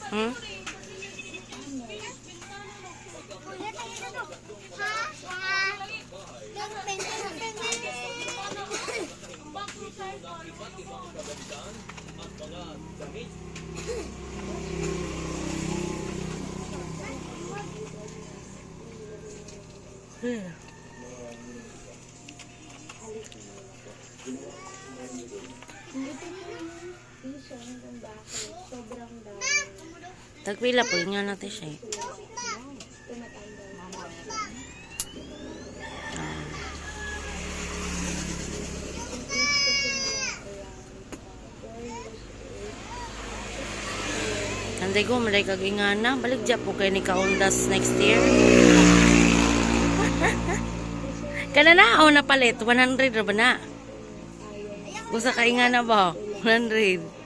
Hmm? Tagpila po nga natin siya. Nanday ko, malay kagingana. Balik dyan po kayo ni Kaundas next year. Kana na, o napalit. 100 na ba na? Gusto kaingana ba? 100.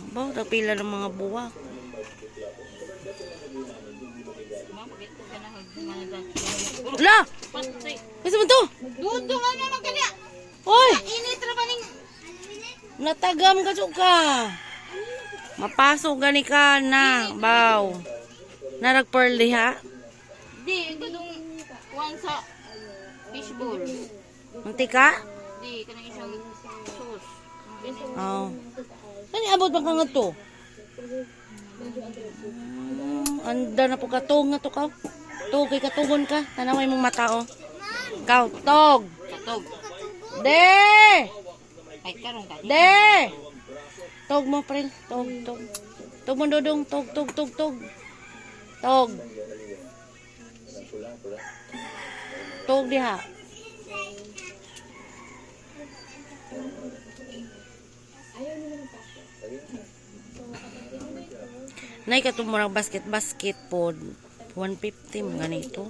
Bawa, tagpila ng mga buwak. Wala! Kasi mo to? Duto nga naman kanya. Hoy! Init na ba ning... Natagam ka ka. Mapasok gani ka na, baw. Narag-pearl diha? Di, gadong kuwan sa fishbowl. Mantika? Di, kanang isang sauce. Oo. Ano abot bang kangat to? Anda na po katog nga to ka. Tog kay katugon ka. Tanaway mong mata oh. Ikaw, tog. Katog. De! Ay, karong ka. De! Tog mo, prel. Tog, tog. Tog mo, dudong. Tog, tog, tog, tog. Tog. Tog diha. Nay ka murag basket pod 150 mga ganito.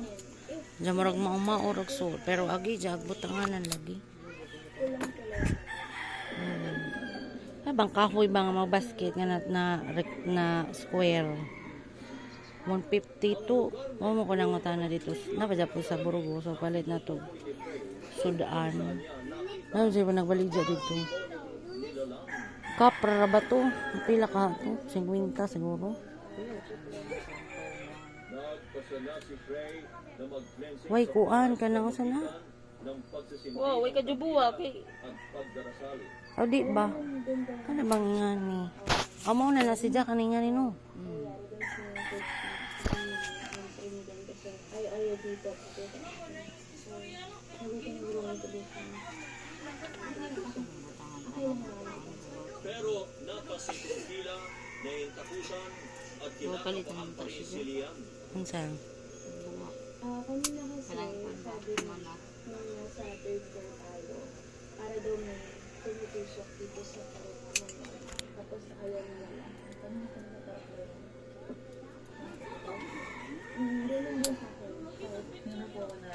Diyan murag maurag so pero agi jag butanganan lagi. Bang kahoy bang mga basket nga na square. 150 to. Mo ko nang utana dito. Napadya po sa Burgo so palit na to. Sudaan. Ano siya nagbalik dito. Kapra ba to? Pila ka to? 50 siguro. Way kuan ka na usa na. Wow, way ka jubuwa kay. O di ba? Kana bang ngani? Amo na si Jack ani ngani no. Pero napasipila na yung tapusan at Palitan ng tasyo. Unsa? Kanina kasi sabi mo na sa third floor tayo para daw may tumutusok dito sa karoon tapos ayaw nila lang. Kanina tayo. Hindi lang din sa akin. Hindi po ako na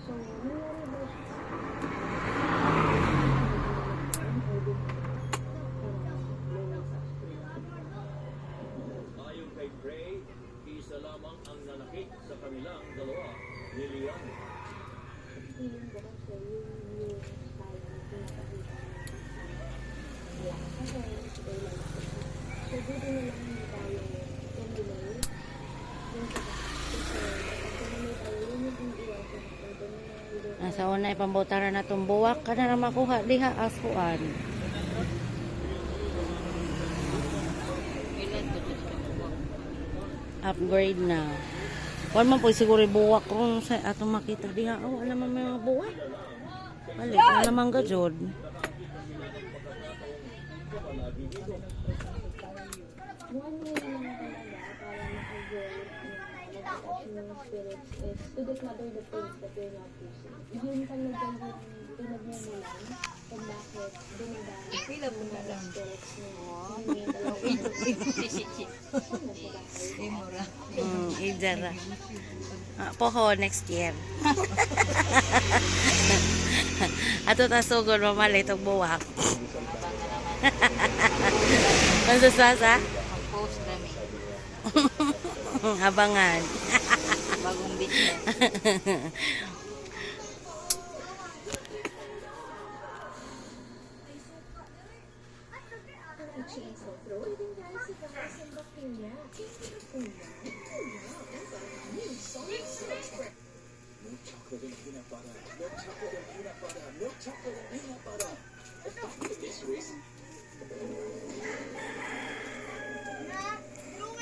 So, nangyari ba ayon kay Gray, isa lamang ang nanakit sa kanilang dalawa ni Lian. feeling ko kasi yung style na pinapakita niya. Kasi ito lang ako. So, dito na lang hindi tayo tumulay. Yung sa kasi naman tayo, yun yung iwan ko. Asa una ipambutara na tong buwak kana na makuha diha askuan. Upgrade na. Wala man po siguro buwak kung sa atong makita diha. Oh, wala man may mga buwak. Balik na naman gajod. Spirits is to declutter the things that we're not using. Yun talagang pinagmumulan kung bakit dumadaan yung mga spirits na Ijara. Poho next year. Ato ta sugod mamali tong buwak. Ano sa? Post kami. Abangan. Bagong business.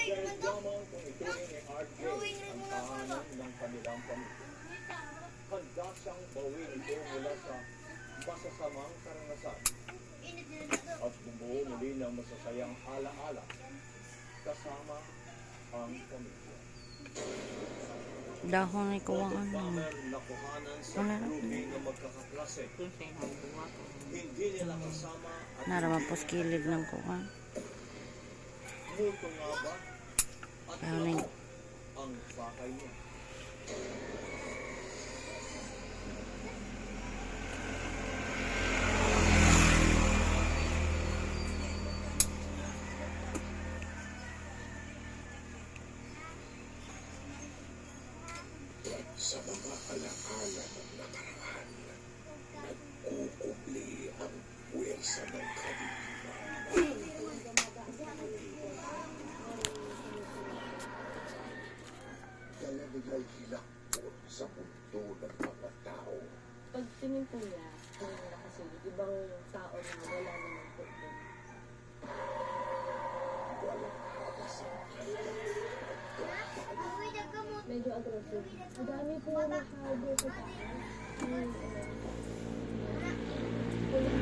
Dahil lamang kung ituring ni RJ ang tahanan ng kanilang pamilya. Handa siyang bawin ito mula sa masasamang karanasan at bumuo muli ng masasayang alaala kasama ang pamilya. Dahon ay kuwang ano. Bomber nakuhanan sa Ano na? grouping ng magkakaklase. Kung sa'yo ang buwak. Hindi nila kasama at Naraman po sa kilid ng kuwang. multo nga ba at Ano na lahat ang pakay niya. Sa mga alaala ng nakaraan, nagkukubli ang puwersa ng kadiliman. Kaya nila'y hilakbot sa mundo ng mga tao. Pagtingin po niya, kung nakasunod, ibang tao na wala naman po doon. Walang habasang Medyo aggressive. Ang dami po masyado sa taas. Kulang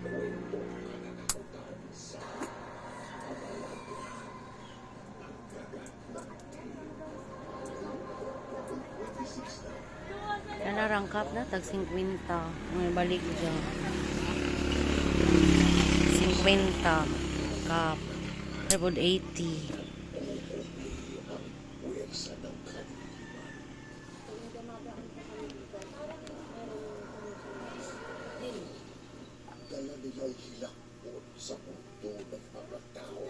kwentong kananakutan sa kabaladyan ng dagat ng Tigre. 26 na Kaya rangkap na, tag 50. May balik dyan. 50 kap. Rebod 80. puwersa ng kadiliman. Dala nila'y hilakbot sa mundo ng mga tao.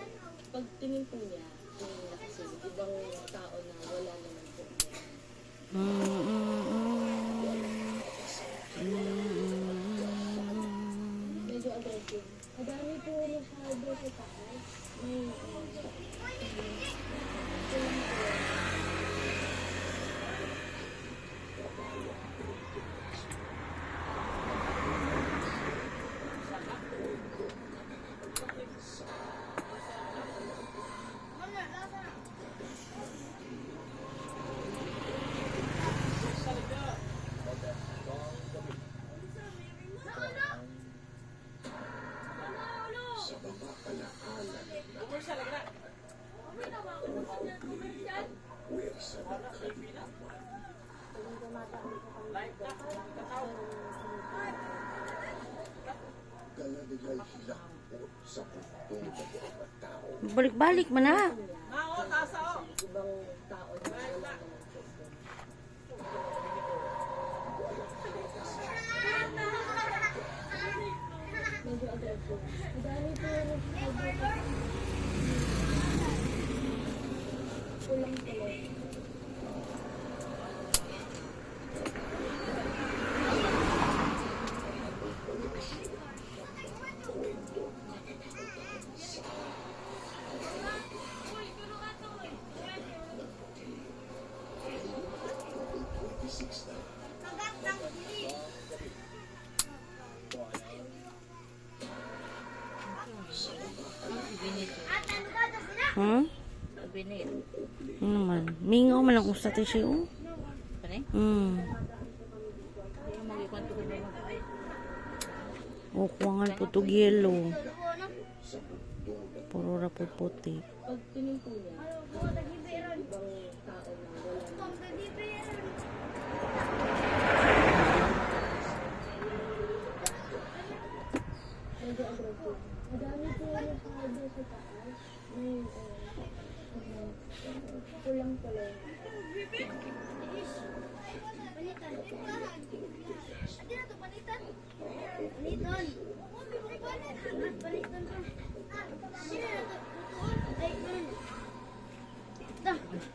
Pagtingin po niya, kung nakasunod, ibang tao na wala naman po doon. Medyo aggressive. Ang dami po masyado sa taas. Sa mga alaala ng puwersa ng kadiliman. Dala nila'y hilakbot sa mundo ng mga tao. Balik-balik man na. Ibang tao na wala naman po doon. Medyo aggressive. Ang dami po masyado sa taas. Kulang tuloy. Hmm? Binit. Ano naman? Mingaw man ang usta tayo siya. Pare? Kaya magkikwanto ko naman. O, kuwangan po itong yellow. Puro rapot puti. Pagtingin po niya, ibang tao na wala naman. Medyo aggressive. Ang dami po masyado sa taas. Kulang tuloy.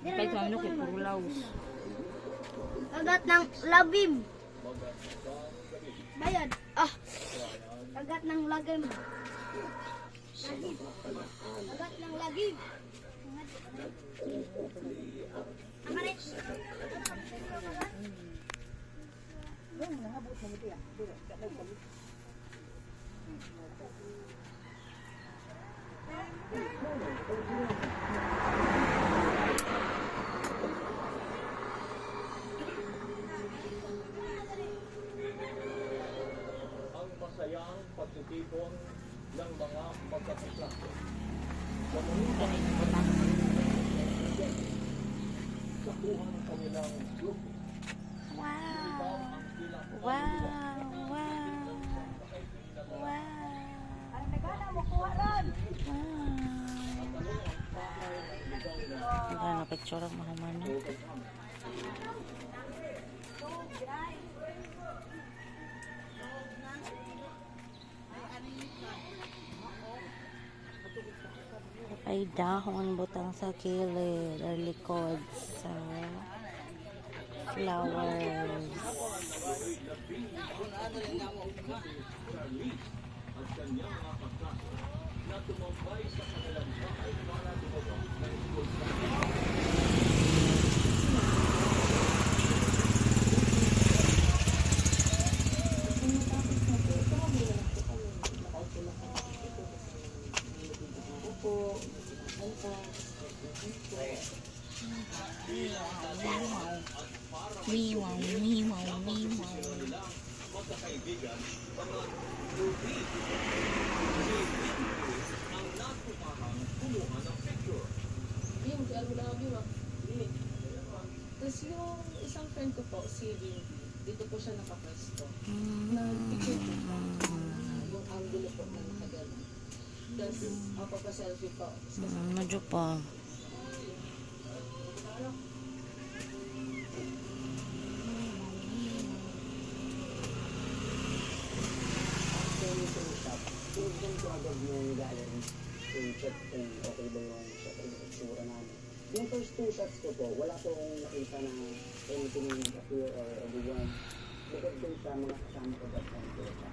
Kahit ano kay puro laos. Kagat ng labim. Bayad. Ah. Kagat ng lagim. sa mga palaan Agat ng lagib. nag-uukli at Akarit. Ang masayang pagtitipon ng mga magkakaklase. Sa kuha ng kanilang grupo. Wow. Ang ilang Wow. Wow. Wow. Ang na picture ang mahamana. Ay dahon butang sa kilid or likod sa flowers. at kanyang mga pagkaso na tumambay sa kanilang bahay para gumawa ng school project. Miwaw, miwaw, miwaw. Magkakaibigan, mga ruby ang natumahang kumuha ng picture. Yung kaya wala kami ma. Tapos yung isang friend ko po, si Vin, dito po siya nakapwesto. Nag-picture po siya. Yung angulo po na nakagano. Tapos ako pa selfie po. Medyo pa. Yung agad yung gallery, yung check kung okay ba yung shot o yung itsura namin. Yung first two shots ko po, wala po akong nakita na anything appear or everyone. Bukod dun sa mga kasama ko that time ko siya.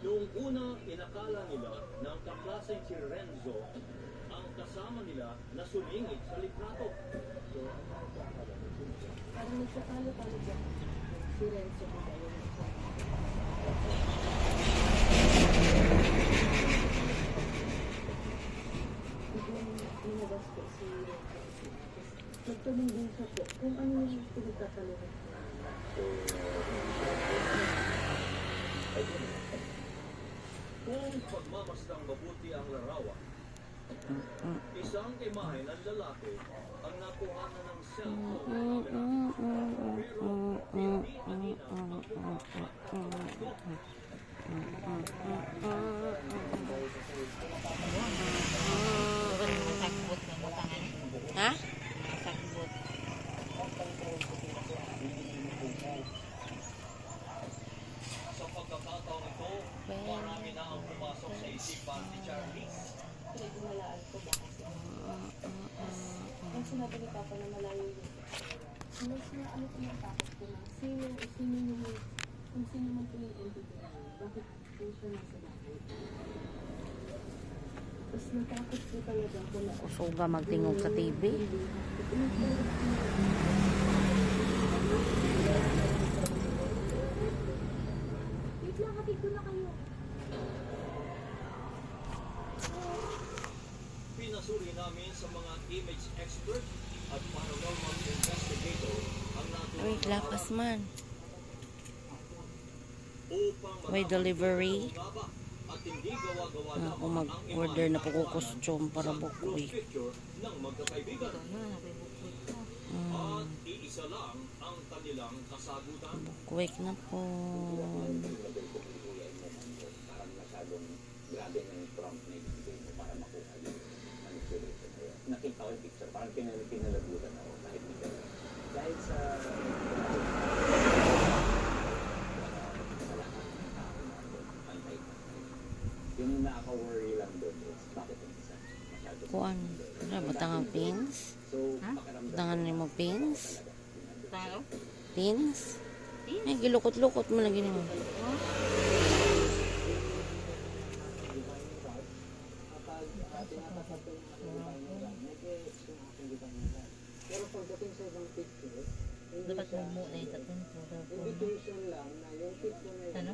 Noong una, inakala nila na ang kaklaseng si Renzo ang kasama nila na sumingit sa litrato. Parang nagkakalo-kalo ba? Si Renzo po ba yun? Biglang lumabas po si Renzo. Nagtanong din siya po kung ano yung pinagkakaluhan. Kung pagmamastang mabuti ang larawan, isang imahe ng lalaki ang nakuhanan ng cellphone pero hindi nakita ang pagkakataon. Sagbot ng butangan. Ha? Sagbot. Sa pagkakataon ito, marami na ang pumasok sa isipan ni Charlize. Pinagmalaan ko ba kasi? Ang sinabi ni Papa na malayo yun. Mas na ano ko yung takot ko na sino yung kung sino man po yung entity na yun, bakit po siya nasa bahay. Tapos natakot po talaga ako na Kusuga magtingog sa TV. Wait lang, hatid ko na kayo. Pinasuri namin sa mga image expert at paranormal investigator ang Uy, natulang lapas man. upang May delivery. mataba at hindi gawa-gawa Ako lamang ang mag-order na po ko costume para sa group bukoy. picture ng magkakaibigan. At iisa lang ang kanilang kasagutan. Bukwik na po. parang masyadong grabe na yung prompt na ibigay mo para makuha yung manipulation na yun. Nakita ko yung picture, parang pinalagutan ako kahit hindi ka lang. Dahil sa lahat ng tao natin, pantay-pantay. Yung nakaka-worry lang doon is bakit yung isa masyado Kuan. Wala batangang pins. so pakiramdam Batangan ni mo pins. Tao? Pins. Ay, gilukot-lukot mo lagi mo. Pero pagdating sa ibang picture, hindi Dapat siya mo na ito. indication lang na yung picture na Ano?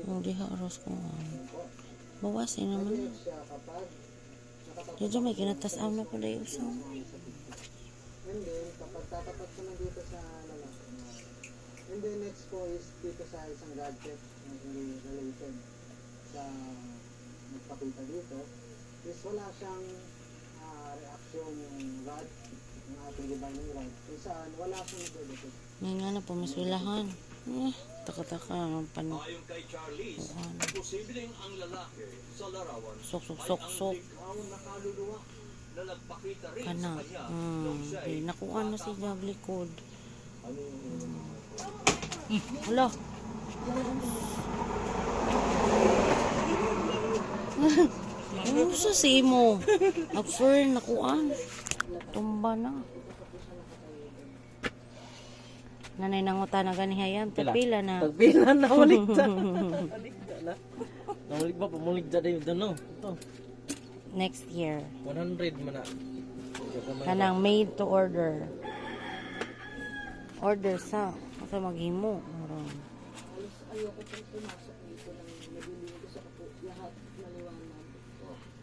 Yung diha aros ko. Bawasin naman. siya kapag Diyo may kinatas-am na pala yung usang. and then kapag tatapat ka na dito sa lalaki. And then next po is dito sa isang gadget na hindi related sa nagpakita dito is wala siyang reaction yung rod ng ating divining rod kung saan wala siyang nagdedetect. May nga na po, miswilahan. Taka-taka ang pano. Ayon kay Charlize, posibleng ang lalaki sa larawan Sok-sok-sok-sok. ang nakaluluwa na nagpakita rin Kana. sa kanya nung siya ay Nakuha na si Jabli Code. Hala. Ano sa simo? After nakuha. Tumba na. Nanay nanguta na ganihayam. Tapila na. Pagpila na maligda. Maligda na. Namalig ba? Pamaligda na yun. Ano? Ito. Next year. 100 man na. Kanang made to order. Order sa. Kasi maghimo. Maroon. Halos ayoko pong pumasok dito ng nabibili ko sa kapo. Lahat maliwanag.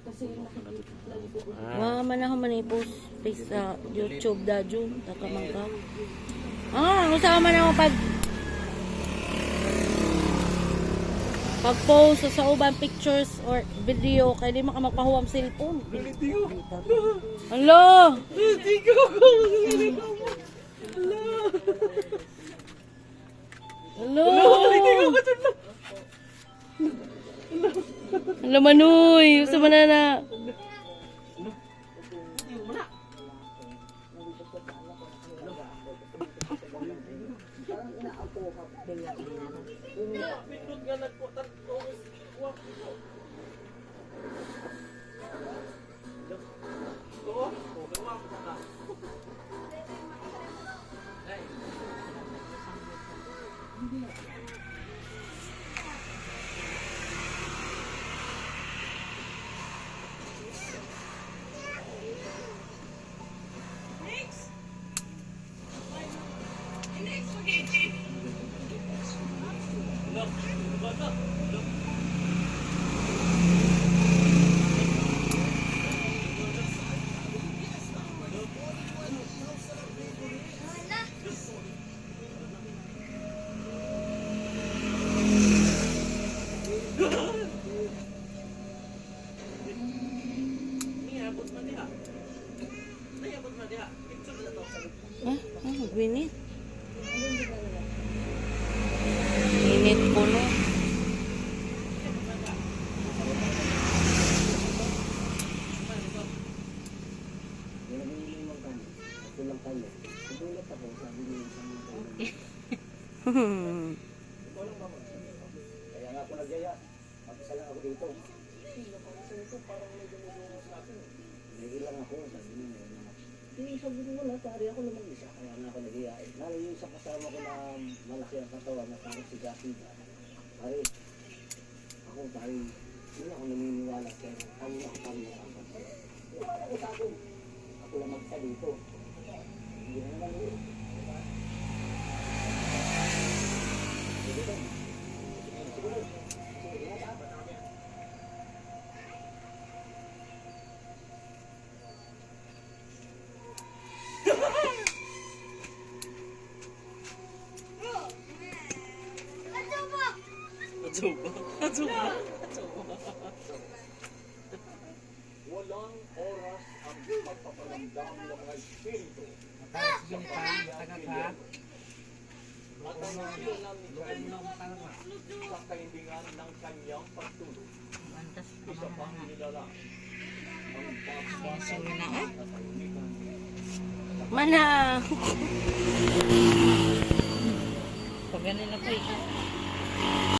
Kasi nakikita ko Manahan man i-post face sa YouTube dadyo. Takamangka. Usama man ako pag-post sa uban pictures or video kaya di maka magpahuwam cellphone. Hello! Hello! Hello Manoy! Usama na na. Winit. Winit ko no. kaya nga ako nagyaya. Mag-isa lang ako dito. Hindi lang ako. Sabi ko wala, pare ako namang isa. Kaya nga ako nagyaya. Lalo yung sa kasama ko na malaki ang katawan na parang si Jackie. Pare, ako pare, hindi ako naniniwala kaya kami ako wala ako sa akin. Ako lang magsa dito. Hindi na naman yun. Walang oras ang pagpapalamdam ng mga espiritu. At ang nakikilam ni Jai sa kahilingan ng kanyang pagtulog. kilala ang Sponsor na ah. Mana? Pag ganun na po eh.